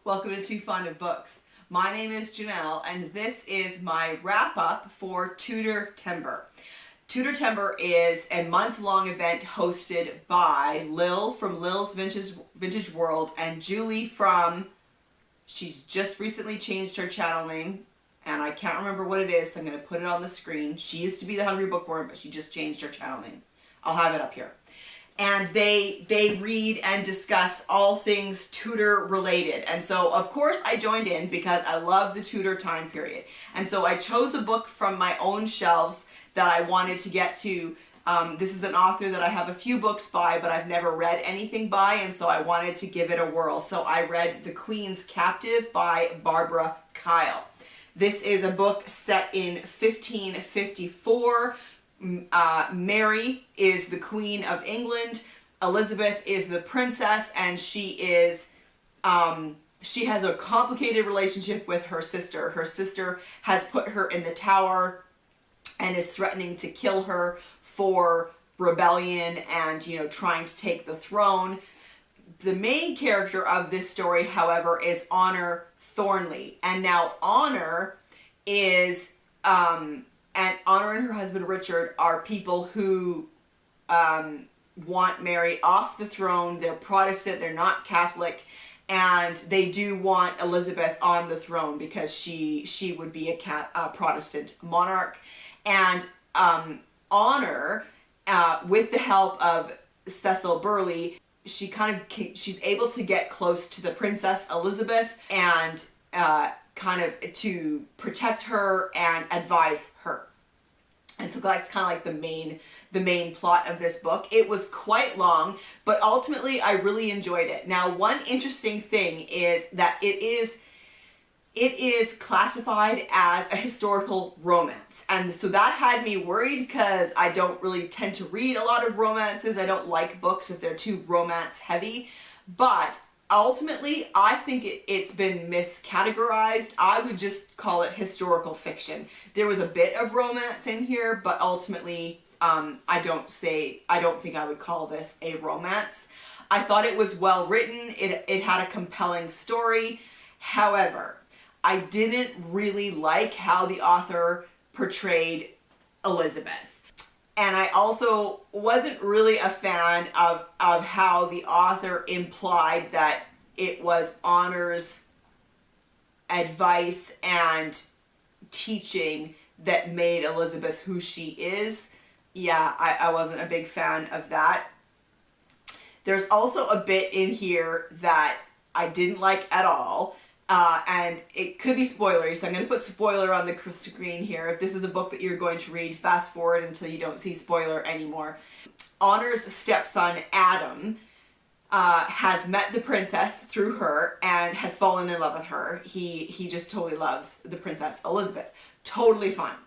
Welcome to Too Fond of Books. My name is Janelle and this is my wrap-up for Tudortember. Tudortember is a month-long event hosted by Lil from Lil's Vintage World and Julie from, she's just recently changed her channel name and I can't remember what it is, so I'm going to put it on the screen. She used to be the Hungry Bookworm, but she just changed her channel name. I'll have it up here. And they read and discuss all things Tudor related. And so, of course, I joined in because I love the Tudor time period. And so I chose a book from my own shelves that I wanted to get to. This is an author that I have a few books by, but I've never read anything by, and so I wanted to give it a whirl. So I read The Queen's Captive by Barbara Kyle. This is a book set in 1554. Mary is the Queen of England, Elizabeth is the princess, and she has a complicated relationship with her sister. Her sister has put her in the Tower and is threatening to kill her for rebellion and, you know, trying to take the throne. The main character of this story, however, is Honor Thornley. And now Honor is, and Honor and her husband Richard are people who want Mary off the throne. They're Protestant, they're not Catholic, and they do want Elizabeth on the throne because she would be a Protestant monarch. And Honor, with the help of Cecil Burley, she's able to get close to the Princess Elizabeth and kind of to protect her and advise her. And so that's kind of like the main plot of this book. It was quite long, but ultimately I really enjoyed it. Now, one interesting thing is that it is classified as a historical romance. And so that had me worried because I don't really tend to read a lot of romances. I don't like books if they're too romance heavy, but ultimately, I think it's been miscategorized. I would just call it historical fiction. There was a bit of romance in here, but ultimately, I don't think I would call this a romance. I thought it was well written. It had a compelling story. However, I didn't really like how the author portrayed Elizabeth. And I also wasn't really a fan of how the author implied that it was Honor's advice and teaching that made Elizabeth who she is. Yeah, I wasn't a big fan of that. There's also a bit in here that I didn't like at all. And it could be spoilery, so I'm going to put spoiler on the screen here. If this is a book that you're going to read, fast forward until you don't see spoiler anymore. Honor's stepson, Adam, has met the princess through her and has fallen in love with her. He just totally loves the Princess Elizabeth. Totally fine.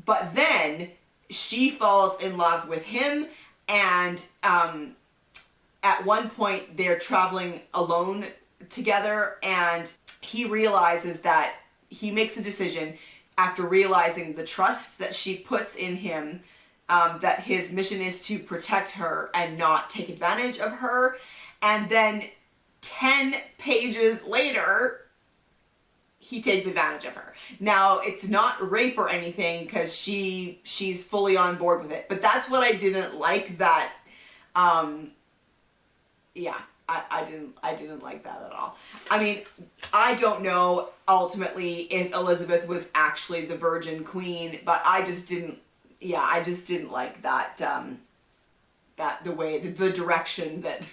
But then she falls in love with him, and at one point they're traveling alone together, and he realizes that he makes a decision after realizing the trust that she puts in him, that his mission is to protect her and not take advantage of her. And then 10 pages later, he takes advantage of her. Now, it's not rape or anything because she's fully on board with it. But that's what I didn't like, that, yeah. I didn't like that at all. I mean, I don't know ultimately if Elizabeth was actually the Virgin Queen, but I just didn't like that, the direction that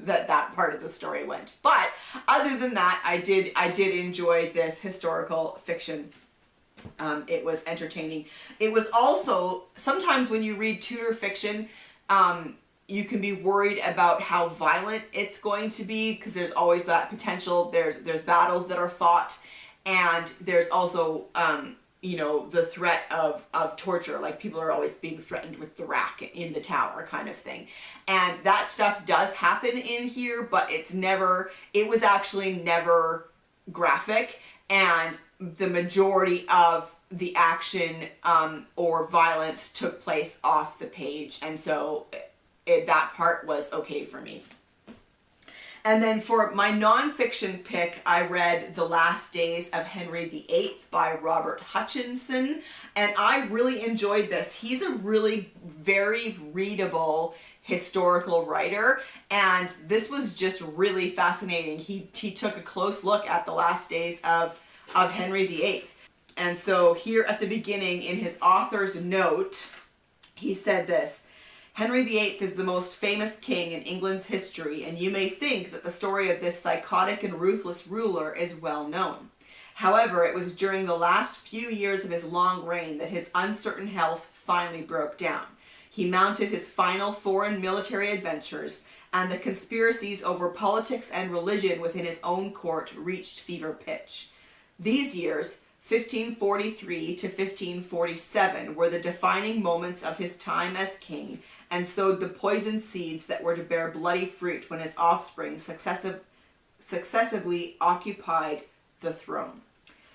that part of the story went. But other than that, I did enjoy this historical fiction. It was entertaining. It was also, sometimes when you read Tudor fiction, you can be worried about how violent it's going to be because there's always that potential. There's battles that are fought, and there's also you know, the threat of torture. Like, people are always being threatened with the rack in the Tower kind of thing. And that stuff does happen in here, but it was actually never graphic, and the majority of the action or violence took place off the page, and so that part was okay for me. And then for my nonfiction pick, I read The Last Days of Henry VIII by Robert Hutchinson, and I really enjoyed this. He's a really very readable historical writer, and this was just really fascinating. He took a close look at the last days of Henry VIII. And so here at the beginning in his author's note, he said this: Henry VIII is the most famous king in England's history, and you may think that the story of this psychotic and ruthless ruler is well known. However, it was during the last few years of his long reign that his uncertain health finally broke down. He mounted his final foreign military adventures, and the conspiracies over politics and religion within his own court reached fever pitch. These years, 1543 to 1547, were the defining moments of his time as king, and sowed the poisoned seeds that were to bear bloody fruit when his offspring successively occupied the throne.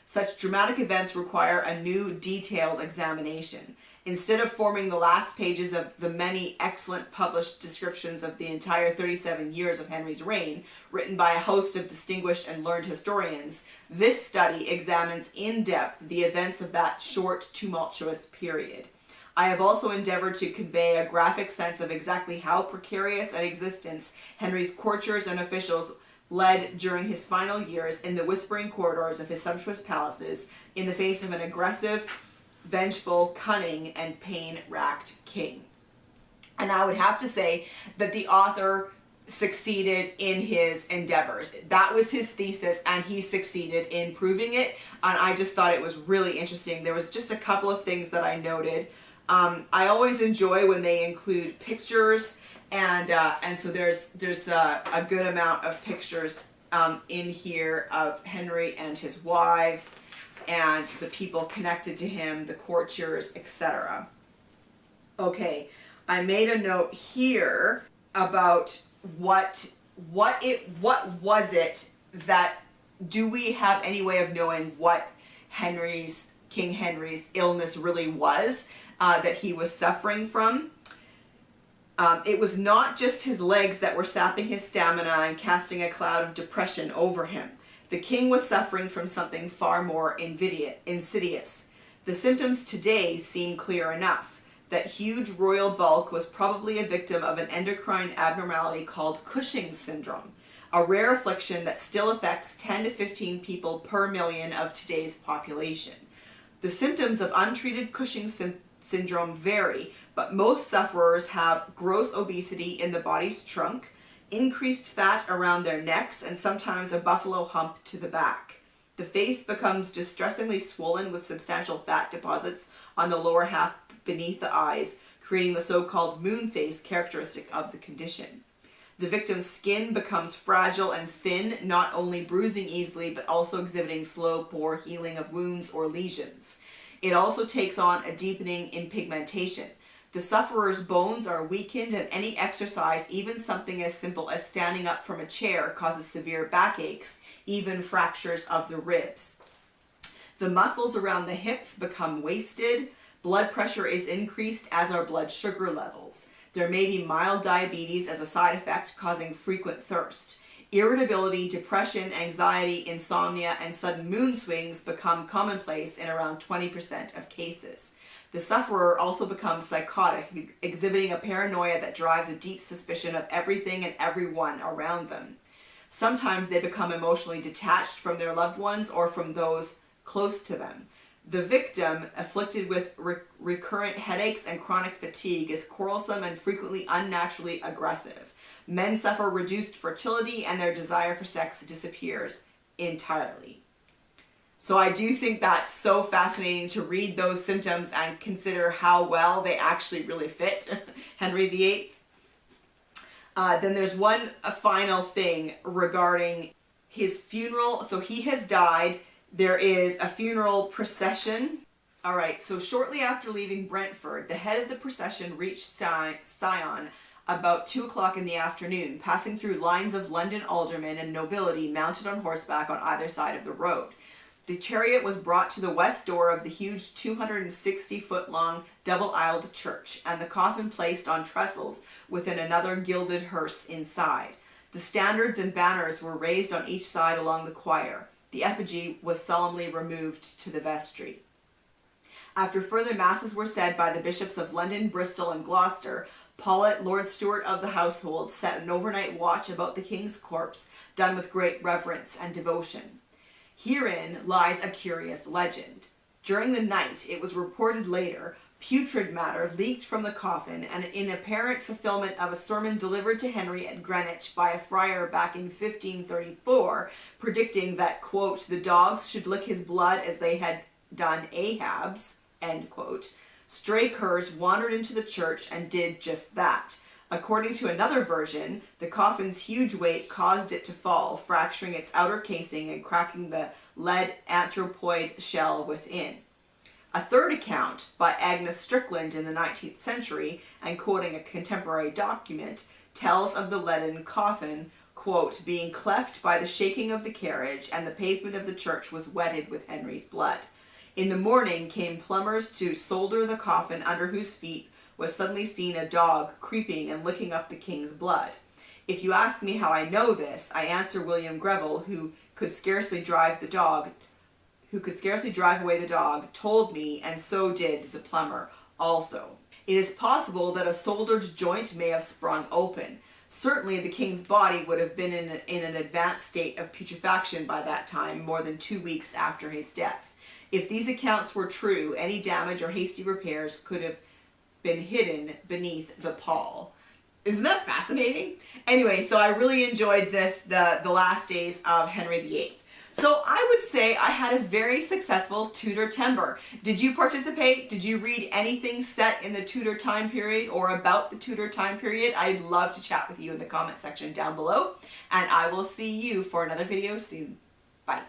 Such dramatic events require a new, detailed examination. Instead of forming the last pages of the many excellent published descriptions of the entire 37 years of Henry's reign, written by a host of distinguished and learned historians, this study examines in depth the events of that short, tumultuous period. I have also endeavored to convey a graphic sense of exactly how precarious an existence Henry's courtiers and officials led during his final years in the whispering corridors of his sumptuous palaces, in the face of an aggressive, vengeful, cunning, and pain-racked king. And I would have to say that the author succeeded in his endeavors. That was his thesis, and he succeeded in proving it. And I just thought it was really interesting. There was just a couple of things that I noted. I always enjoy when they include pictures, and so there's a good amount of pictures in here of Henry and his wives, and the people connected to him, the courtiers, etc. Okay, I made a note here about what was it that, do we have any way of knowing what King Henry's illness really was that he was suffering from? It was not just his legs that were sapping his stamina and casting a cloud of depression over him. The king was suffering from something far more insidious. The symptoms today seem clear enough. That huge royal bulk was probably a victim of an endocrine abnormality called Cushing's syndrome, a rare affliction that still affects 10 to 15 people per million of today's population. The symptoms of untreated Cushing's syndrome vary, but most sufferers have gross obesity in the body's trunk, increased fat around their necks, and sometimes a buffalo hump to the back. The face becomes distressingly swollen with substantial fat deposits on the lower half beneath the eyes, creating the so-called moon face characteristic of the condition. The victim's skin becomes fragile and thin, not only bruising easily, but also exhibiting slow, poor healing of wounds or lesions. It also takes on a deepening in pigmentation. The sufferer's bones are weakened, and any exercise, even something as simple as standing up from a chair, causes severe backaches, even fractures of the ribs. The muscles around the hips become wasted. Blood pressure is increased, as are blood sugar levels. There may be mild diabetes as a side effect, causing frequent thirst. Irritability, depression, anxiety, insomnia, and sudden mood swings become commonplace in around 20% of cases. The sufferer also becomes psychotic, exhibiting a paranoia that drives a deep suspicion of everything and everyone around them. Sometimes they become emotionally detached from their loved ones or from those close to them. The victim, afflicted with recurrent headaches and chronic fatigue, is quarrelsome and frequently unnaturally aggressive. Men suffer reduced fertility, and their desire for sex disappears entirely. So I do think that's so fascinating to read those symptoms and consider how well they actually really fit Henry VIII. Then there's one final thing regarding his funeral. So he has died. There is a funeral procession. All right, so shortly after leaving Brentford, the head of the procession reached Sion about 2 o'clock in the afternoon, passing through lines of London aldermen and nobility mounted on horseback on either side of the road. The chariot was brought to the west door of the huge 260-foot-long double-aisled church, and the coffin placed on trestles within another gilded hearse inside. The standards and banners were raised on each side along the choir. The effigy was solemnly removed to the vestry. After further masses were said by the bishops of London, Bristol, and Gloucester, Paulet, Lord Steward of the household, set an overnight watch about the king's corpse, done with great reverence and devotion. Herein lies a curious legend. During the night, it was reported later, putrid matter leaked from the coffin, and in apparent fulfillment of a sermon delivered to Henry at Greenwich by a friar back in 1534, predicting that, quote, the dogs should lick his blood as they had done Ahab's, end quote, stray curs wandered into the church and did just that. According to another version, the coffin's huge weight caused it to fall, fracturing its outer casing and cracking the lead anthropoid shell within. A third account, by Agnes Strickland in the 19th century, and quoting a contemporary document, tells of the leaden coffin, quote, being cleft by the shaking of the carriage, and the pavement of the church was wetted with Henry's blood. In the morning came plumbers to solder the coffin, under whose feet was suddenly seen a dog creeping and licking up the king's blood. If you ask me how I know this, I answer William Greville, who could scarcely drive away the dog, told me, and so did the plumber also. It is possible that a soldered joint may have sprung open. Certainly the king's body would have been in an advanced state of putrefaction by that time, more than 2 weeks after his death. If these accounts were true, any damage or hasty repairs could have been hidden beneath the pall. Isn't that fascinating? Anyway, so I really enjoyed this, the last days of Henry VIII. So I would say I had a very successful Tudortember. Did you participate? Did you read anything set in the Tudor time period or about the Tudor time period? I'd love to chat with you in the comment section down below. And I will see you for another video soon. Bye.